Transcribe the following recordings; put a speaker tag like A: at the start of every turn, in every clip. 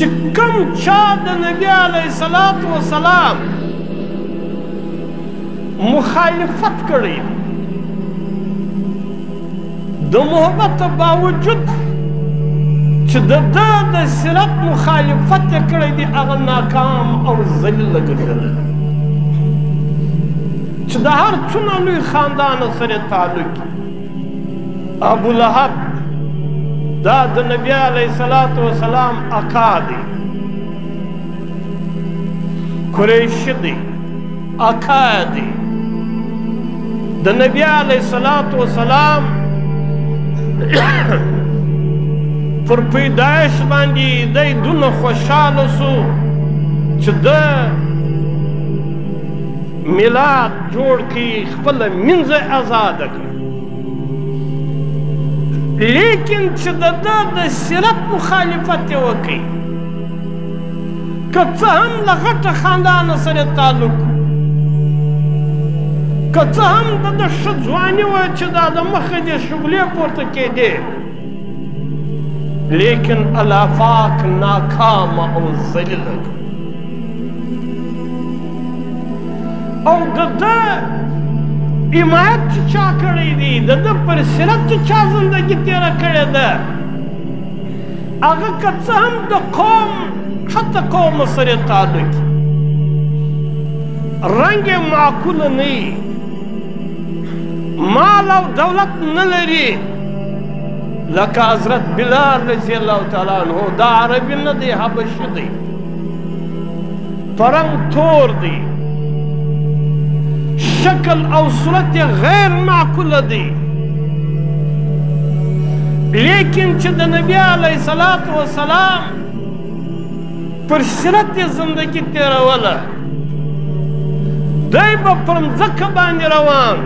A: چې کوم چا د نبي علیه الصلاة وسلام مخالفت کړی د محبت باوجود چې د ده د سیرت مخالفت یې کړی دی هغه ناکام او ذلیله ګرځېدلی چې د هر څومره لوی خاندان سره تعلق ابولهب دا د نبی علیه الصلاة وسلام اکا دی قریشي دی اکا دی د نبی علیه الصلاة وسلام پر پیدایش باندې دی دونه خوشحاله سو چې ده میلاد جوړ کړي خپله مینځه ازاده کړي لیکن چې د ده د سیرت مخالفت یې وکړي که څه هم له غټه خاندانه سره تعلق که څه هم د ده ښه ځواني وه چې دا د مخه دې شغلې پورته کېدې لیکن الافاق ناکامه او ذلیله او د ده حمایت چې چا کړی دی د ده پر سیرت چې چا زندګي تېره کړې ده هغه که څه هم د قوم حتی قوم سره تعلق رنګ یې معقوله نه وي مال او دولت نه لري لکه حضرت بلال رضی الله تعالی عنه دا عربي نه دی حبشي دی پرنګ تور دی شکل او صورت غیر معقوله دی لیکن چې د نبی علیه الصلاة وسلام پر سیرت یې زندګي تېروله دی به پر مځکه باندې روان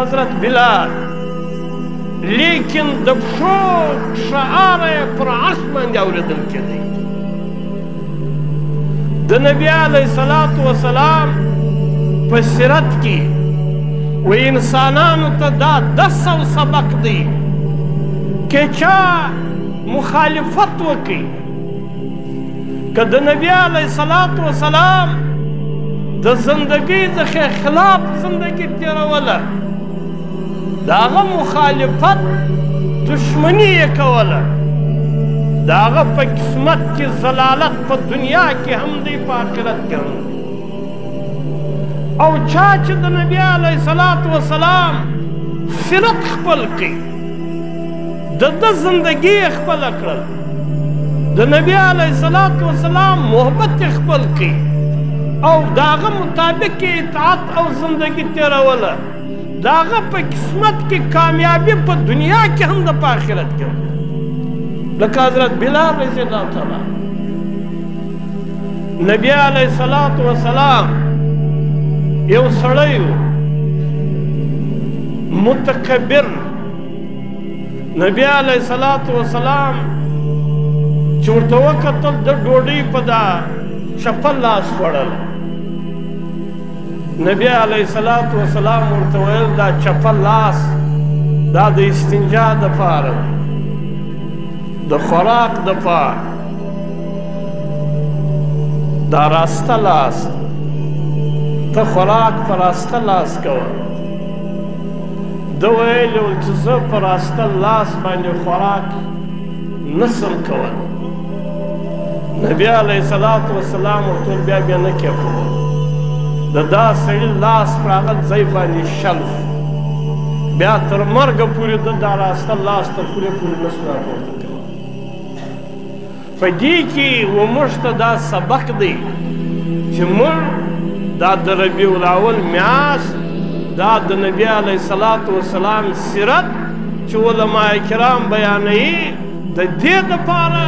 A: حضرت بلال لیکن د پښو شعاره یې پر عرش باندې اورېدل کېدی د نبي علیه الصلاة وسلام په سیرت کې و انسانانو ته دا 10 سبق دی که چا مخالفت وکړي که د نبي علیه الصلاة وسلام د زندګۍ څخه خلاف زندګي تېروله د هغه مخالفت دشمني یې کوله د هغه په قسمت کې ضلالت په دنیا کې هم دی په آخرت کې هم او چا چې د نبي علیه الصلاة وسلام سیرت خپل کړي د ده زندګي یې خپله کړل د نبي علیه الصلاة وسلام محبت یې خپل کړي او د هغه مطابق یې اطاعت او زندګي تېروله د هغه په قسمت کې کامیابي په دنیا کې هم ده په آخرت کې هم لکه حضرت بلال رضی الله تعالی نبي علیه الصلاة وسلام یو سړی و متکبر نبی علیه الصلاة وسلام چې ورته وکتل د ډوډۍ په دا چپل لاس خوړل نبی علیه الصلاة وسلام ورته ویل دا چپل لاس دا د استنجا دپاره د خوراک دپاره دا راسته لاس ته خوراک په راسته لاس کوه ده ویلي ول چې زه په راسته لاس باندې خوراک نسم کولی نبی علیه الصلاة وسلام ورته بیا نه کېښود د دا سړي لاس پر هغه ځای باندې شلف بیا تر مرګه پورې ده دا راسته لاس تر پورې نسو راپورته کولی په دې کې وموږ ته دا سبق دی چې موږ دا د ربیع الاول میاشت دا د نبی علیه الصلاة وسلام سیرت چې علما کرام بیانوي د دې دپاره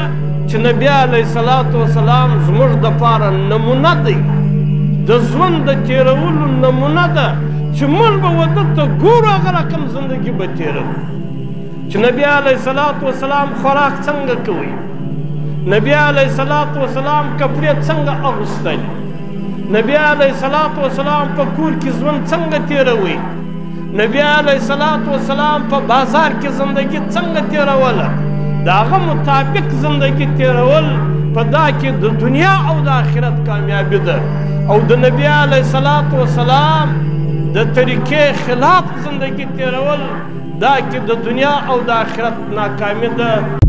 A: چې نبی علیه الصلاة وسلام زموږ دپاره نمونه دی د ژوند د تېرولو نمونه ده چې موږ به وده ته ګورو هغه رقم زندګي به تېروو چې نبی علیه الصلاة وسلام خوراک څنګه کوي نبی علیه الصلاة وسلام کپړې څنګه اغوستل نبی علیه الصلاة وسلام په کور کې ژوند څنګه تېروي نبی علیه الصلاة وسلام په بازار کې زندګي څنګه تېروله د هغه مطابق زندګي تېرول په دا کې د دنیا او د آخرت کامیابي ده او د نبي علیه الصلاة والسلام د طریقې خلاف زندگی تیرول دا کې د دنیا او د آخرت ناکامي ده.